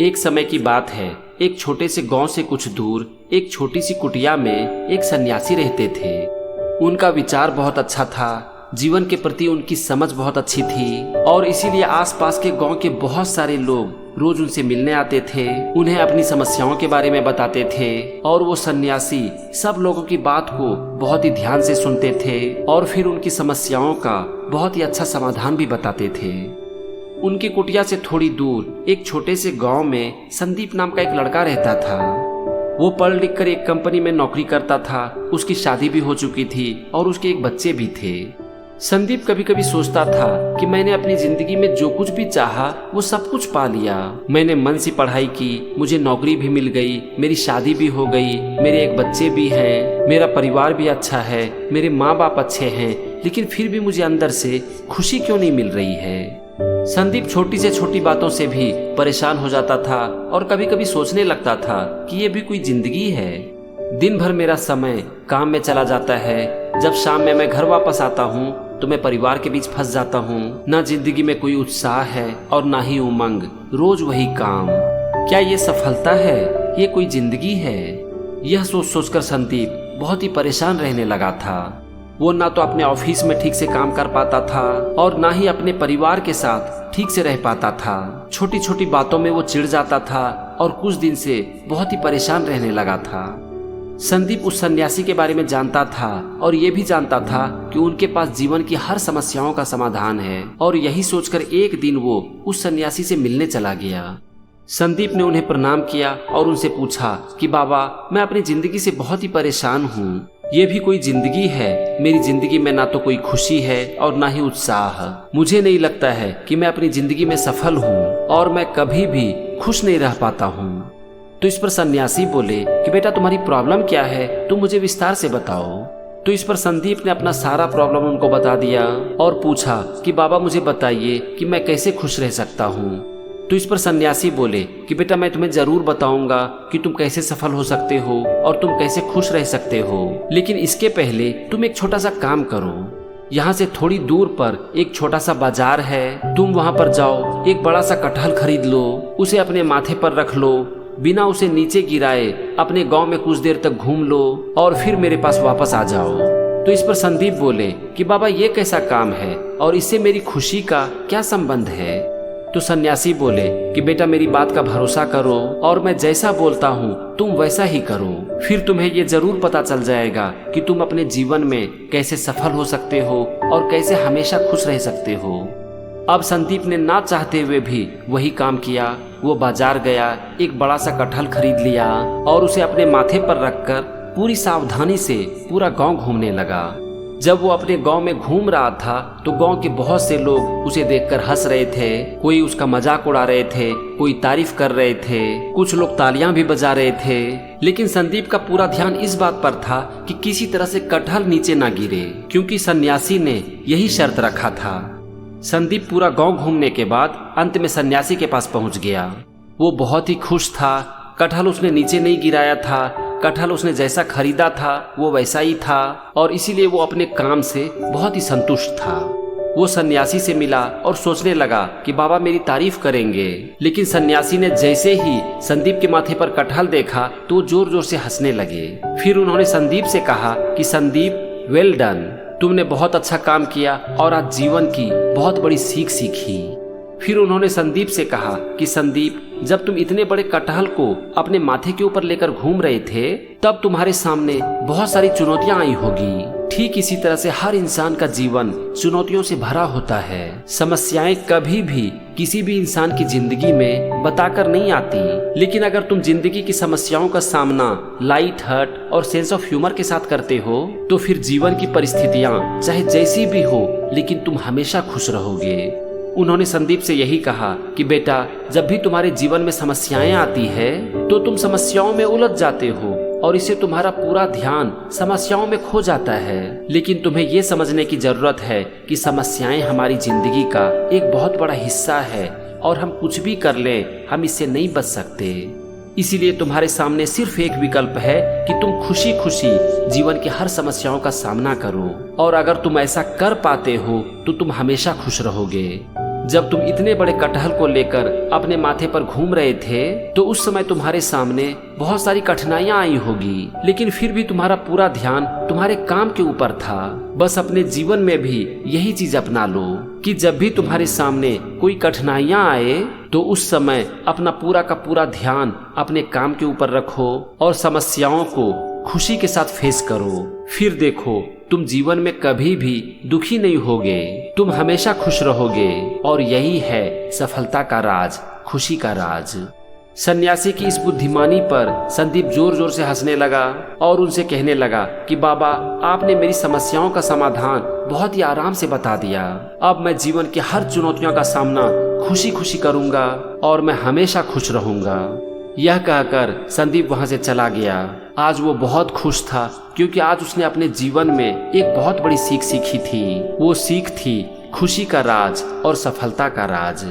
एक समय की बात है, एक छोटे से गांव से कुछ दूर एक छोटी सी कुटिया में एक सन्यासी रहते थे। उनका विचार बहुत अच्छा था, जीवन के प्रति उनकी समझ बहुत अच्छी थी और इसीलिए आसपास के गांव के बहुत सारे लोग रोज उनसे मिलने आते थे, उन्हें अपनी समस्याओं के बारे में बताते थे और वो सन्यासी सब लोगों की बात को बहुत ही ध्यान से सुनते थे और फिर उनकी समस्याओं का बहुत ही अच्छा समाधान भी बताते थे। उनकी कुटिया से थोड़ी दूर एक छोटे से गांव में संदीप नाम का एक लड़का रहता था। वो पढ़ लिख कर एक कंपनी में नौकरी करता था, उसकी शादी भी हो चुकी थी और उसके एक बच्चे भी थे। संदीप कभी कभी सोचता था कि मैंने अपनी जिंदगी में जो कुछ भी चाहा वो सब कुछ पा लिया। मैंने मन से पढ़ाई की, मुझे नौकरी भी मिल गई, मेरी शादी भी हो गई, मेरे एक बच्चे भी हैं, मेरा परिवार भी अच्छा है, मेरे माँ बाप अच्छे हैं, लेकिन फिर भी मुझे अंदर से खुशी क्यों नहीं मिल रही है। संदीप छोटी से छोटी बातों से भी परेशान हो जाता था और कभी कभी सोचने लगता था कि ये भी कोई जिंदगी है। दिन भर मेरा समय काम में चला जाता है, जब शाम में मैं घर वापस आता हूँ तो मैं परिवार के बीच फंस जाता हूँ। ना जिंदगी में कोई उत्साह है और ना ही उमंग, रोज वही काम। क्या ये सफलता है? ये कोई जिंदगी है? यह सोच सोचकर संदीप बहुत ही परेशान रहने लगा था। वो ना तो अपने ऑफिस में ठीक से काम कर पाता था और ना ही अपने परिवार के साथ ठीक से रह पाता था। छोटी छोटी बातों में वो चिढ़ जाता था और कुछ दिन से बहुत ही परेशान रहने लगा था। संदीप उस सन्यासी के बारे में जानता था और ये भी जानता था कि उनके पास जीवन की हर समस्याओं का समाधान है और यही सोचकर एक दिन वो उस सन्यासी से मिलने चला गया। संदीप ने उन्हें प्रणाम किया और उनसे पूछा कि बाबा, मैं अपनी जिंदगी से बहुत ही परेशान हूँ। ये भी कोई जिंदगी है? मेरी जिंदगी में ना तो कोई खुशी है और ना ही उत्साह। मुझे नहीं लगता है कि मैं अपनी जिंदगी में सफल हूँ और मैं कभी भी खुश नहीं रह पाता हूँ। तो इस पर सन्यासी बोले कि बेटा, तुम्हारी प्रॉब्लम क्या है, तुम मुझे विस्तार से बताओ। तो इस पर संदीप ने अपना सारा प्रॉब्लम उनको बता दिया और पूछा कि बाबा, मुझे बताइए कि मैं कैसे खुश रह सकता हूँ। तो इस पर सन्यासी बोले कि बेटा, मैं तुम्हें जरूर बताऊंगा कि तुम कैसे सफल हो सकते हो और तुम कैसे खुश रह सकते हो, लेकिन इसके पहले तुम एक छोटा सा काम करो। यहाँ से थोड़ी दूर पर एक छोटा सा बाजार है, तुम वहाँ पर जाओ, एक बड़ा सा कटहल खरीद लो, उसे अपने माथे पर रख लो, बिना उसे नीचे गिराए अपने गांव में कुछ देर तक घूम लो और फिर मेरे पास वापस आ जाओ। तो इस पर संदीप बोले कि बाबा, ये कैसा काम है और इससे मेरी खुशी का क्या संबंध है। तो सन्यासी बोले कि बेटा, मेरी बात का भरोसा करो और मैं जैसा बोलता हूँ तुम वैसा ही करो, फिर तुम्हें ये जरूर पता चल जाएगा कि तुम अपने जीवन में कैसे सफल हो सकते हो और कैसे हमेशा खुश रह सकते हो। अब संदीप ने ना चाहते हुए भी वही काम किया। वो बाजार गया, एक बड़ा सा कटहल खरीद लिया और उसे अपने माथे पर रखकर पूरी सावधानी से पूरा गांव घूमने लगा। जब वो अपने गांव में घूम रहा था तो गांव के बहुत से लोग उसे देखकर हंस रहे थे, कोई उसका मजाक उड़ा रहे थे, कोई तारीफ कर रहे थे, कुछ लोग तालियां भी बजा रहे थे। लेकिन संदीप का पूरा ध्यान इस बात पर था कि किसी तरह से कटहल नीचे ना गिरे, क्योंकि सन्यासी ने यही शर्त रखा था। संदीप पूरा गांव घूमने के बाद अंत में सन्यासी के पास पहुंच गया। वो बहुत ही खुश था। कटहल उसने नीचे नहीं गिराया था, कटहल उसने जैसा खरीदा था वो वैसा ही था और इसीलिए वो अपने काम से बहुत ही संतुष्ट था। वो सन्यासी से मिला और सोचने लगा कि बाबा मेरी तारीफ करेंगे, लेकिन सन्यासी ने जैसे ही संदीप के माथे पर कटहल देखा तो जोर जोर से हंसने लगे। फिर उन्होंने संदीप से कहा कि संदीप, वेल डन, तुमने बहुत अच्छा काम किया और आज जीवन की बहुत बड़ी सीख सीखी। फिर उन्होंने संदीप से कहा कि संदीप, जब तुम इतने बड़े कटहल को अपने माथे के ऊपर लेकर घूम रहे थे तब तुम्हारे सामने बहुत सारी चुनौतियां आई होगी। ठीक इसी तरह से हर इंसान का जीवन चुनौतियों से भरा होता है। समस्याएं कभी भी किसी भी इंसान की जिंदगी में बताकर नहीं आती, लेकिन अगर तुम जिंदगी की समस्याओं का सामना लाइट हार्ट और सेंस ऑफ ह्यूमर के साथ करते हो तो फिर जीवन की परिस्थितियां चाहे जैसी भी हो लेकिन तुम हमेशा खुश रहोगे। उन्होंने संदीप से यही कहा कि बेटा, जब भी तुम्हारे जीवन में समस्याएं आती है तो तुम समस्याओं में उलझ जाते हो और इससे तुम्हारा पूरा ध्यान समस्याओं में खो जाता है। लेकिन तुम्हें ये समझने की जरूरत है कि समस्याएं हमारी जिंदगी का एक बहुत बड़ा हिस्सा है और हम कुछ भी कर लें हम इससे नहीं बच सकते। इसीलिए तुम्हारे सामने सिर्फ एक विकल्प है कि तुम खुशी खुशी जीवन की हर समस्याओं का सामना करो और अगर तुम ऐसा कर पाते हो तो तुम हमेशा खुश रहोगे। जब तुम इतने बड़े कटहल को लेकर अपने माथे पर घूम रहे थे तो उस समय तुम्हारे सामने बहुत सारी कठिनाइयां आई होगी, लेकिन फिर भी तुम्हारा पूरा ध्यान तुम्हारे काम के ऊपर था। बस अपने जीवन में भी यही चीज अपना लो कि जब भी तुम्हारे सामने कोई कठिनाइयां आए तो उस समय अपना पूरा का पूरा ध्यान अपने काम के ऊपर रखो और समस्याओं को खुशी के साथ फेस करो। फिर देखो, तुम जीवन में कभी भी दुखी नहीं होगे, तुम हमेशा खुश रहोगे और यही है सफलता का राज, खुशी का राज। सन्यासी की इस बुद्धिमानी पर संदीप जोर जोर से हंसने लगा और उनसे कहने लगा कि बाबा, आपने मेरी समस्याओं का समाधान बहुत ही आराम से बता दिया। अब मैं जीवन की हर चुनौतियों का सामना खुशी खुशी करूंगा और मैं हमेशा खुश रहूंगा। यह कहकर संदीप वहां से चला गया। आज वो बहुत खुश था क्योंकि आज उसने अपने जीवन में एक बहुत बड़ी सीख सीखी थी। वो सीख थी खुशी का राज और सफलता का राज।